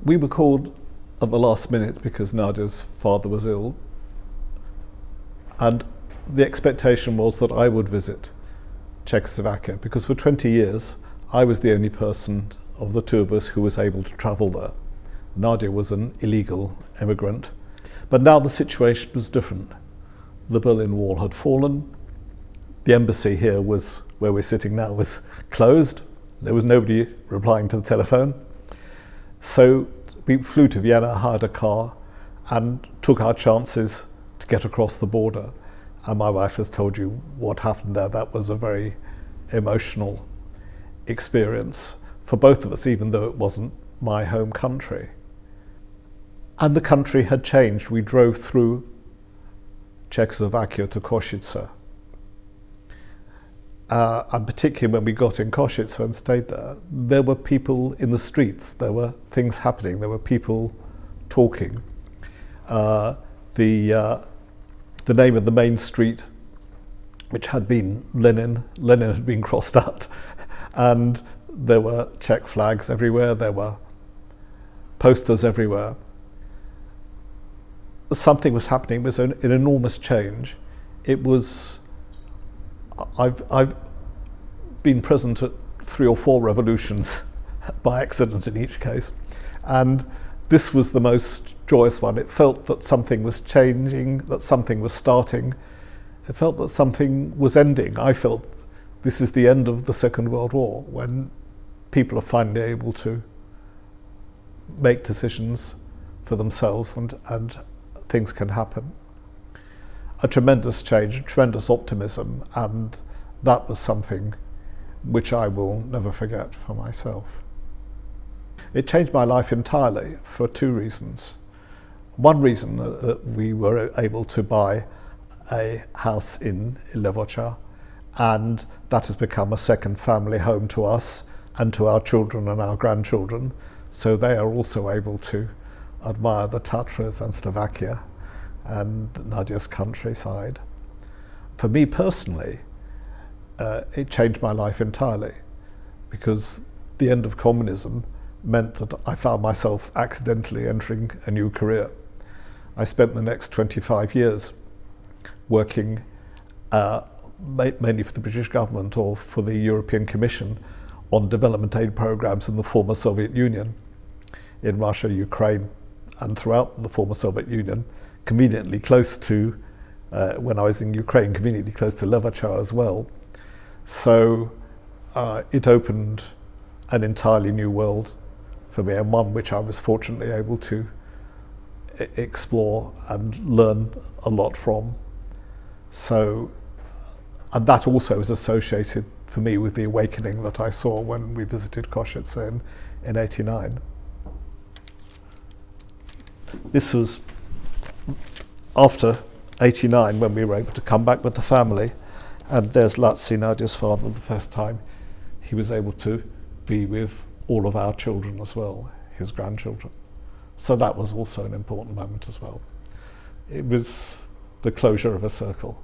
we were called at the last minute because Nadia's father was ill, and the expectation was that I would visit Czechoslovakia, because for 20 years I was the only person of the two of us who was able to travel there. Nadia was an illegal immigrant. But now the situation was different. The Berlin Wall had fallen. The embassy here was, where we're sitting now, was closed. There was nobody replying to the telephone. So we flew to Vienna, hired a car, and took our chances to get across the border. And my wife has told you what happened there. That was a very emotional experience for both of us, even though it wasn't my home country. And the country had changed. We drove through Czechoslovakia to Košice. And particularly when we got in Košice and stayed there were people in the streets, there were things happening, there were people talking. The name of the main street, which had been Lenin had been crossed out, and there were Czech flags everywhere, there were posters everywhere. Something was happening. It was an enormous change. It was, I've been present at 3 or 4 revolutions by accident in each case, and this was the most joyous one. It felt that something was changing, that something was starting. It felt that something was ending. I felt this is the end of the Second World War, when people are finally able to make decisions for themselves and things can happen. A tremendous change, a tremendous optimism, and that was something which I will never forget for myself. It changed my life entirely for 2 reasons. One reason that we were able to buy a house in Levoča, and that has become a second family home to us and to our children and our grandchildren, so they are also able to admire the Tatras and Slovakia and Nadia's countryside. For me personally, it changed my life entirely, because the end of communism meant that I found myself accidentally entering a new career. I spent the next 25 years working mainly for the British government or for the European Commission on development aid programs in the former Soviet Union, in Russia, Ukraine, and throughout the former Soviet Union, conveniently close to, when I was in Ukraine, conveniently close to Levoča as well. So it opened an entirely new world for me, and one which I was fortunately able to explore and learn a lot from. So, and that also is associated for me with the awakening that I saw when we visited Košice in '89. This was after '89, when we were able to come back with the family, and there's Latsi, Nadia's father, the first time he was able to be with all of our children as well, his grandchildren. So that was also an important moment as well. It was the closure of a circle.